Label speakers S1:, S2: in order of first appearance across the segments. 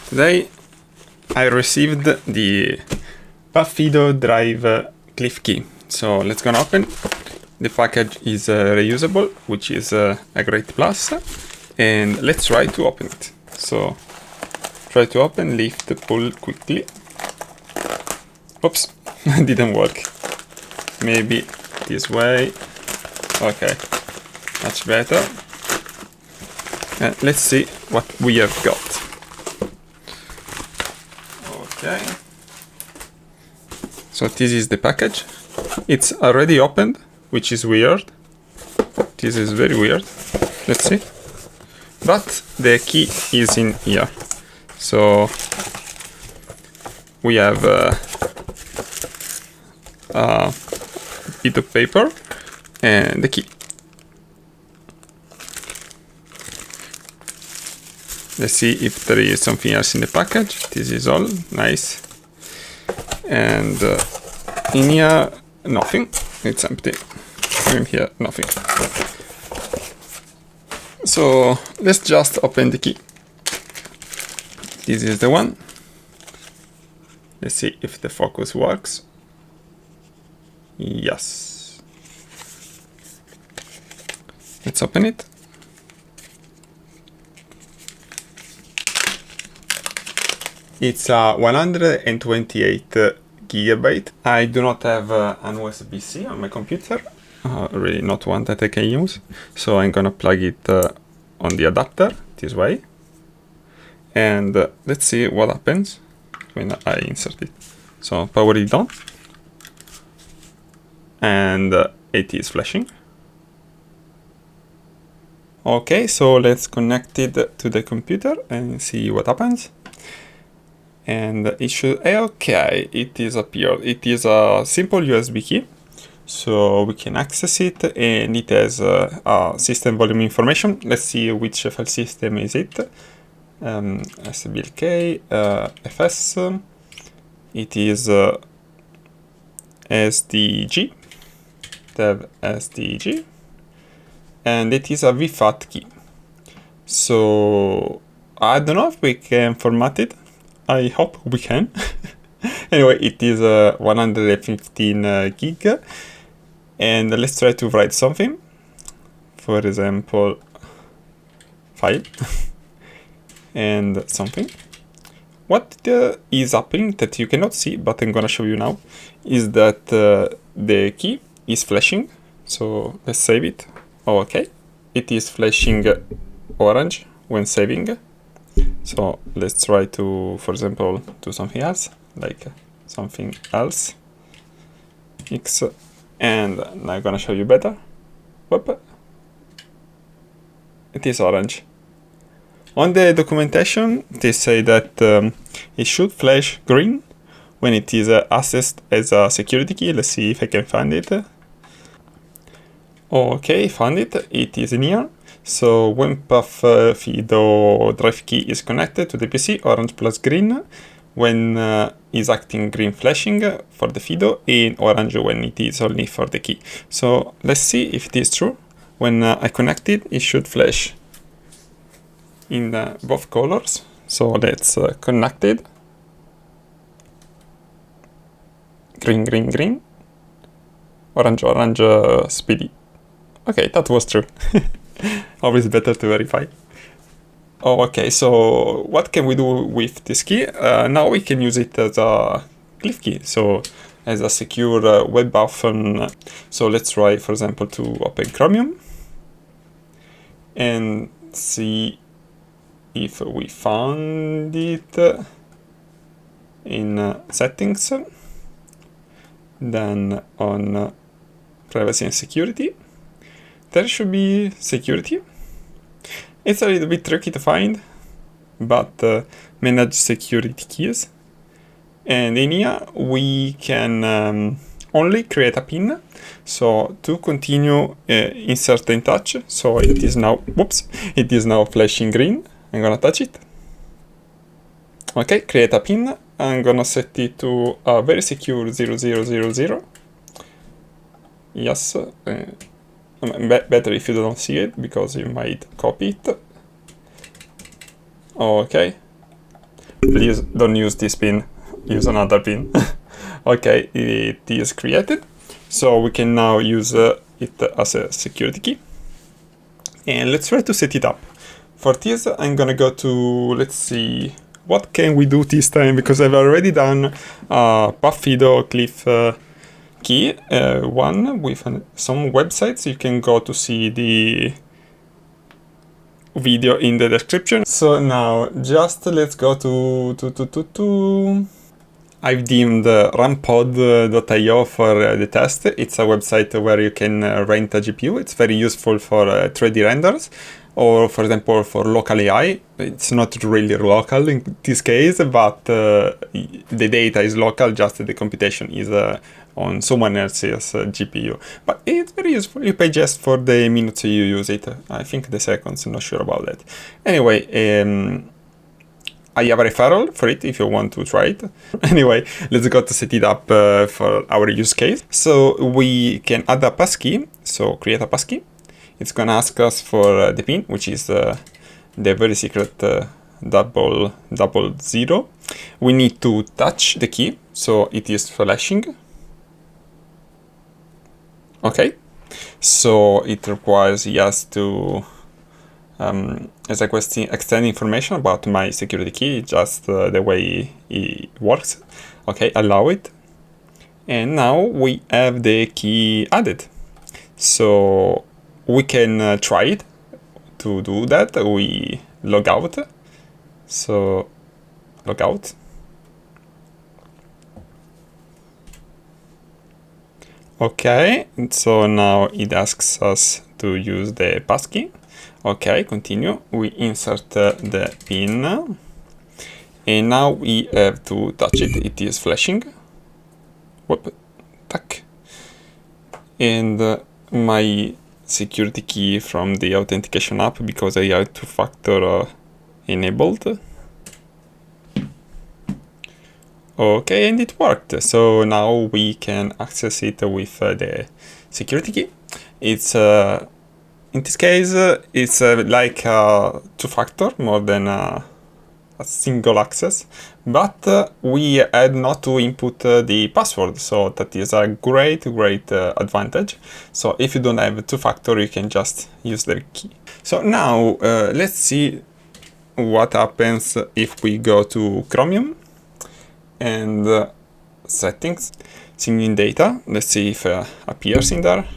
S1: Today I received the PUFfido Drive Clife Key. So let's gonna open. The package is reusable, which is a great plus. And let's try to open it. So try to open, lift, pull quickly. Oops, didn't work. Maybe this way. Okay, much better. Let's see what we have got. Okay. So this is the package. It's already opened, which is weird. This is very weird. Let's see. But the key is in here. So we have a bit of paper and the key. Let's see if there is something else in the package. This is all nice. And in here, nothing. It's empty. In here, nothing. So let's just open the key. This is the one. Let's see if the focus works. Yes. Let's open it. It's 128 gigabyte. I do not have an USB-C on my computer. Really not one that I can use. So I'm gonna plug it on the adapter this way. And let's see what happens when I insert it. So power it on. And it is flashing. Okay, so let's connect it to the computer and see what happens. And it should, okay, it is appeared. It is a simple USB key, so we can access it, and it has system volume information. Let's see which file system is it. SBLK, FS, it is SDG, dev SDG, and it is a VFAT key. So I don't know if we can format it. I hope we can. Anyway, it is 115 gig. And let's try to write something. For example, file. And something. What is happening that you cannot see, but I'm gonna show you now, is that the key is flashing. So let's save it. Oh, okay. It is flashing orange when saving. So let's try to, for example, do something else, like something else. X, and now I'm gonna show you better. Whoop. It is orange. On the documentation, they say that it should flash green when it is accessed as a security key. Let's see if I can find it. Okay, found it. It is in here. So when PUFfido Drive Key is connected to the PC, orange plus green when is acting green flashing for the FIDO, and orange when it is only for the key. So let's see if it is true. When I connect it, it should flash in both colors. So let's connect it. Green, green, green. Orange, orange, speedy. Okay, that was true. Always better to verify. Oh, okay, so what can we do with this key? Now we can use it as a Clife key, so as a secure web button. So let's try, for example, to open Chromium and see if we found it in settings, then on privacy and security. There should be security. It's a little bit tricky to find, but manage security keys. And in here we can only create a pin. So to continue, insert and touch. So it is now, whoops, it is now flashing green. I'm gonna touch it. Okay, create a pin. I'm gonna set it to a very secure 0000. Yes. Better if you don't see it, because you might copy it. Okay. Please don't use this pin, use another pin. Okay, it is created. So we can now use it as a security key. And let's try to set it up. For this, I'm gonna go to, let's see, what can we do this time? Because I've already done PUFido Clife Key one with some websites. You can go to see the video in the description. So now just let's go to I've deemed runpod.io for the test. It's a website where you can rent a GPU. It's very useful for 3D renders, or for example for local AI. It's not really local in this case, but the data is local, just the computation is on someone else's GPU. But it's very useful. You pay just for the minutes you use it. I think the seconds, I'm not sure about that. Anyway, I have a referral for it if you want to try it. Anyway, let's go to set it up for our use case. So we can add a passkey. So create a passkey. It's gonna ask us for the pin, which is the very secret double zero. We need to touch the key, so it is flashing. Okay, so it requires yes to as a question extend information about my security key, just the way it works. Okay, allow it. And now we have the key added. So we can try it. To do that, we log out. So log out. Okay, so now it asks us to use the passkey. Okay, continue. We insert the pin, and now we have to touch it. It is flashing. Whoop, tack. And my security key from the authentication app, because I have two-factor enabled. Okay, and it worked. So now we can access it with the security key. It's in this case, it's like a two-factor more than a single access, but we had not to input the password, so that is a great advantage. So if you don't have two-factor, you can just use the key. So now let's see what happens if we go to Chromium and settings, singing data. Let's see if appears in there.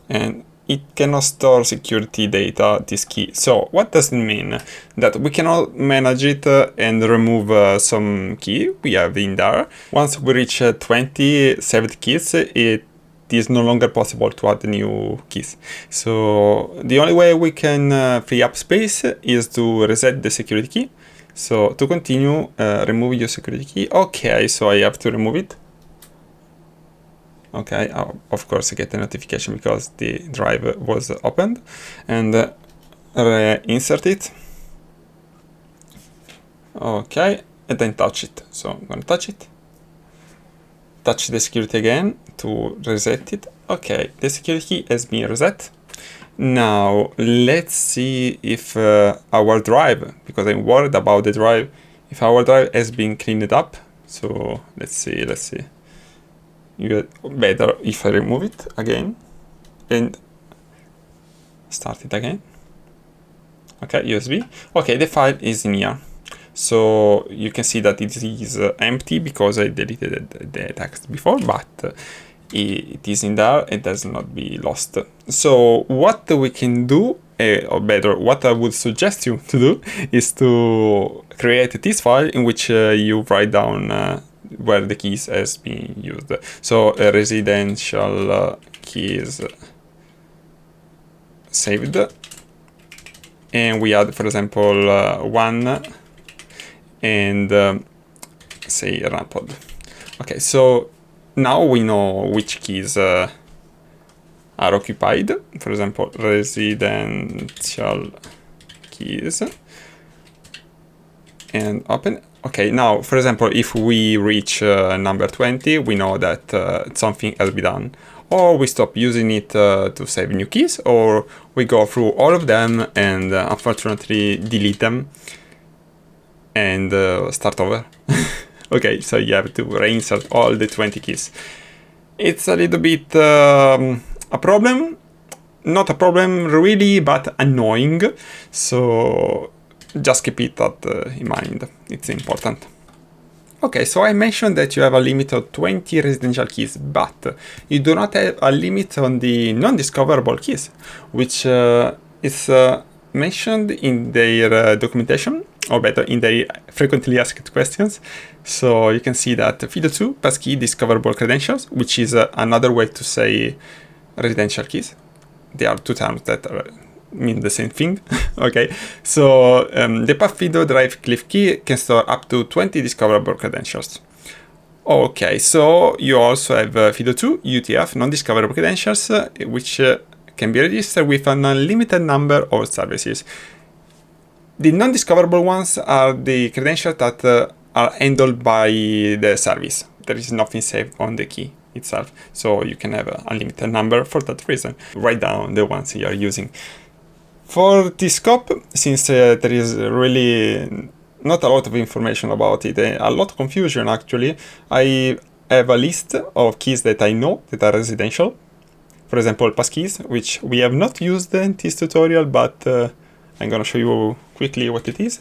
S1: And it cannot store security data, this key. So what does it mean? That we cannot manage it and remove some key we have in there. Once we reach 20 saved keys, it is no longer possible to add new keys. So the only way we can free up space is to reset the security key. So to continue, remove your security key. Okay, so I have to remove it. Okay, of course I get a notification because the drive was opened, and reinsert it. Okay, and then touch it. So I'm gonna touch it. Touch the security again to reset it. Okay, the security key has been reset. Now let's see if our drive, because I'm worried about the drive, if our drive has been cleaned up. So let's see. Better if I remove it again and start it again. Okay, USB. Okay, the file is in here. So you can see that it is empty because I deleted the text before, but it is in there. It does not be lost. So what we can do, or better, what I would suggest you to do is to create this file in which you write down where the keys has been used. So residential keys saved, and we add, for example, 1 and say runpod. Okay, so now we know which keys are occupied. For example, residential keys, and open. Okay, now, for example, if we reach number 20, we know that something has been done. Or we stop using it to save new keys, or we go through all of them and unfortunately delete them. and start over. Okay, so you have to reinsert all the 20 keys. It's a little bit a problem. Not a problem really, but annoying. So just keep it in mind. It's important. Okay, so I mentioned that you have a limit of 20 residential keys, but you do not have a limit on the non-discoverable keys, which is mentioned in their documentation, or better, in their frequently asked questions. So you can see that FIDO2 passkey discoverable credentials, which is another way to say residential keys. They are two terms that mean the same thing. Okay, so the PUFido Drive Clife Key can store up to 20 discoverable credentials. Okay, so you also have FIDO2 UTF non-discoverable credentials, which can be registered with an unlimited number of services. The non-discoverable ones are the credentials that are handled by the service. There is nothing saved on the key itself, so you can have an unlimited number for that reason. Write down the ones you are using. For the scope, since there is really not a lot of information about it, a lot of confusion actually, I have a list of keys that I know that are residential. For example, passkeys, which we have not used in this tutorial, but I'm gonna show you quickly what it is.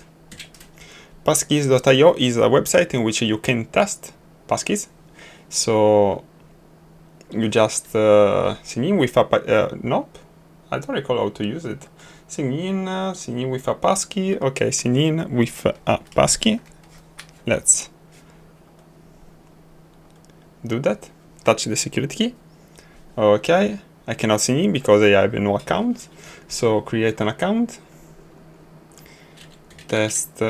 S1: Passkeys.io is a website in which you can test passkeys. So you just sign in with a nope, I don't recall how to use it. Sign in with a passkey. Okay, sign in with a passkey. Let's do that. Touch the security key. Okay, I cannot sign in because I have no account. So create an account. Test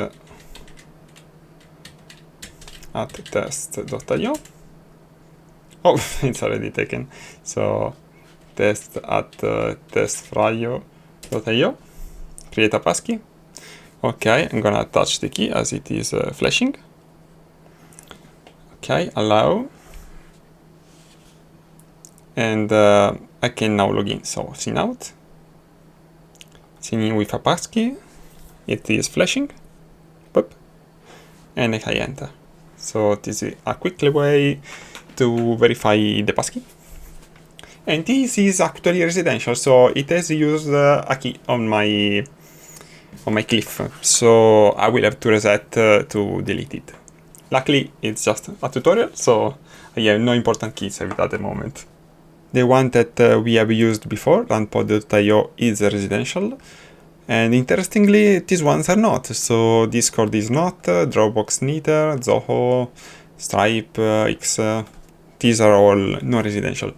S1: at test.io. Oh, it's already taken. So test at test.frayo.io. Create a passkey. Okay, I'm gonna touch the key as it is flashing. Okay, allow. And I can now log in. So sign out. Sign in with a passkey. It is flashing. Boop. And I enter. So this is a quick way to verify the passkey. And this is actually residential, so it has used a key on my cliff. So I will have to reset to delete it. Luckily, it's just a tutorial, so I have no important keys saved at the moment. The one that we have used before, runpod.io, is residential. And interestingly, these ones are not. So Discord is not, Dropbox neither, Zoho, Stripe, X, these are all non-residential.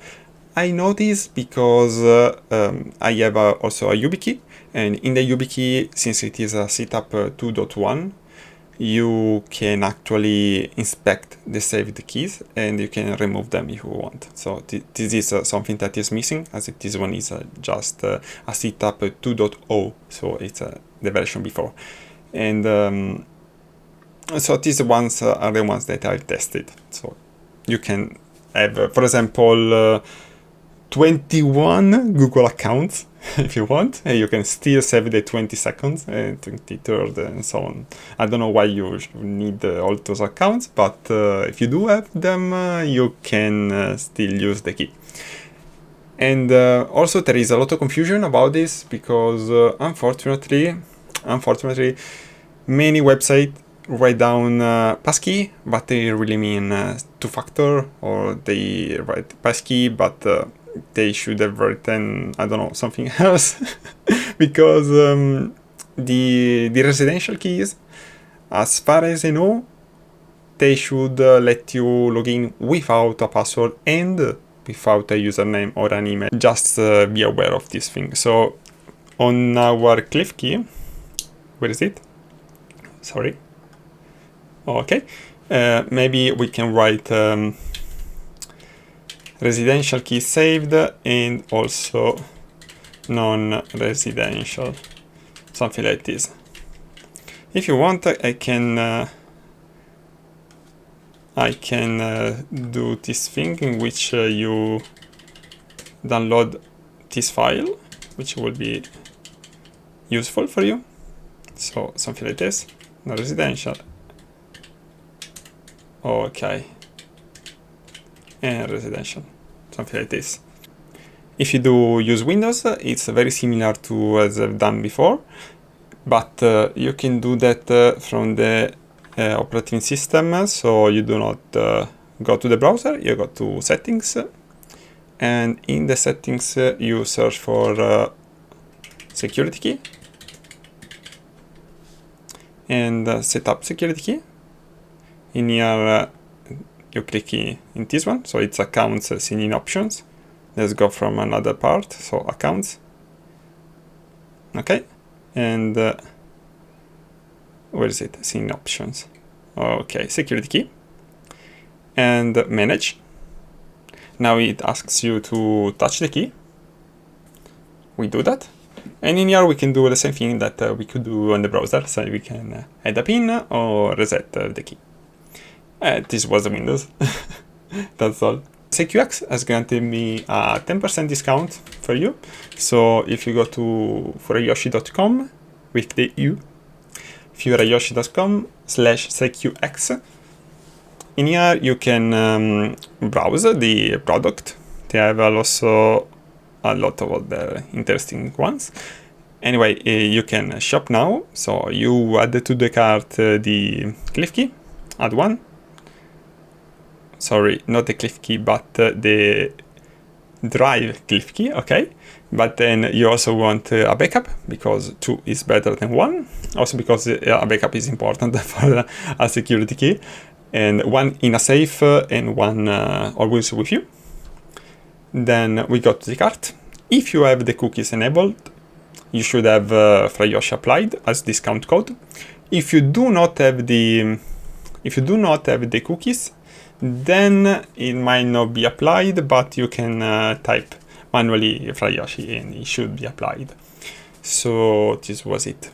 S1: I know this because I have also a YubiKey, and in the YubiKey, since it is a setup 2.1, you can actually inspect the saved keys and you can remove them if you want. So this is something that is missing, as this one is just a setup 2.0, so it's the version before. And so these ones are the ones that I've tested. So you can have, for example, 21 Google accounts if you want, and you can still save the 22nd and 23rd and so on. I don't know why you need all those accounts, but if you do have them, you can still use the key. And also there is a lot of confusion about this because unfortunately, many websites write down passkey, but they really mean two-factor, or they write passkey, but they should have written, I don't know, something else. Because the residential keys, as far as I know, they should let you log in without a password and without a username or an email. Just be aware of this thing. So on our Clife Key, where is it? Sorry. Okay, maybe we can write residential key saved and also non-residential, something like this. If you want, I can do this thing in which you download this file, which will be useful for you. So something like this, residential, okay, and residential, something like this. If you do use Windows, it's very similar to as I've done before, but you can do that from the operating system, so you do not go to the browser, you go to settings, and in the settings you search for security key, and set up security key. In here you click in this one, so it's accounts seen in options. Let's go from another part, so accounts, okay, and where is it? Seen in options, okay, security key, and manage. Now it asks you to touch the key. We do that, and in here we can do the same thing that we could do on the browser, so we can add a pin or reset the key. This was the Windows. That's all. SecuX has granted me a 10% discount for you. So if you go to FraYoshi.com with the U, FraYoshi.com/SecuX, in here you can browse the product. They have also a lot of other interesting ones. Anyway, you can shop now. So you add to the cart the Clife Key, add one. Sorry, not the Clife Key, but the Drive Clife Key, okay? But then you also want a backup, because 2 is better than 1. Also because a backup is important for a security key. And 1 in a safe and 1 always with you. Then we go to the cart. If you have the cookies enabled, you should have FraYoshi applied as discount code. If you do not have the cookies, then it might not be applied, but you can type manually FraYoshi and it should be applied. So this was it.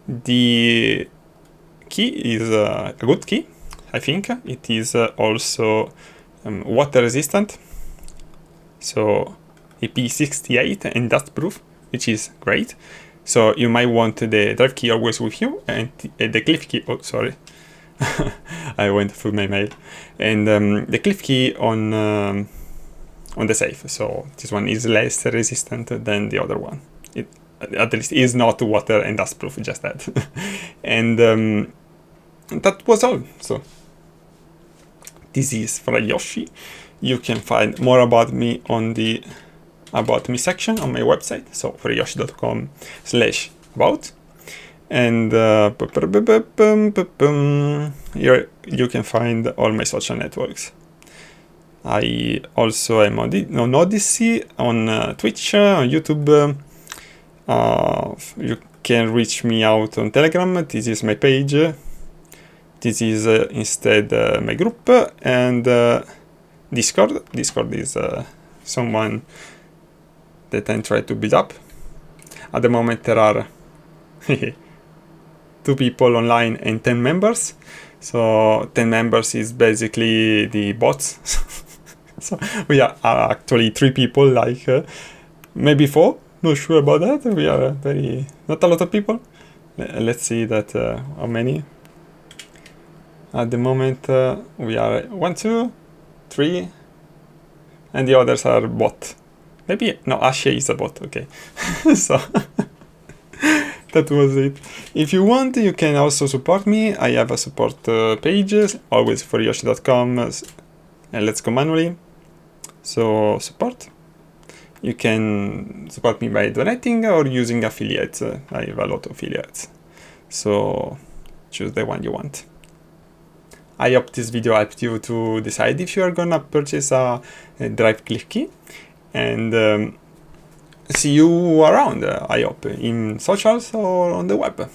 S1: The key is a good key, I think. It is also water resistant, so IP68 and dust proof, which is great. So you might want the drive key always with you, and the Clife key, oh sorry, I went through my mail, and the Clife key on the safe. So this one is less resistant than the other one. It at least is not water and dust proof, just that. And that was all. So this is FraYoshi. You can find more about me on the About Me section on my website, so FraYoshi.com/about. And here you can find all my social networks. I also am on Odyssey, on Twitch, on YouTube. You can reach me out on Telegram. This is my page. This is instead my group, and Discord. Discord is someone that I try to build up. At the moment there are 2 people online and 10 members. So 10 members is basically the bots. So we are actually 3 people, like maybe 4, not sure about that. We are not a lot of people. Let's see that how many. At the moment we are 1, 2, 3, and the others are bot. Maybe, no, Ashe is a bot, okay. So that was it. If you want, you can also support me. I have a support page, always FraYoshi.com, and let's go manually. So support. You can support me by donating or using affiliates. I have a lot of affiliates. So choose the one you want. I hope this video helped you to decide if you are gonna purchase a Drive Clife Key. And see you around, I hope, in socials or on the web.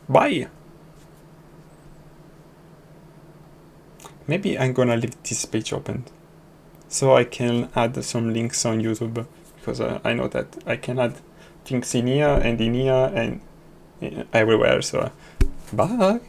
S1: Bye! Maybe I'm gonna leave this page open so I can add some links on YouTube, because I know that I can add things in here and everywhere, so bye!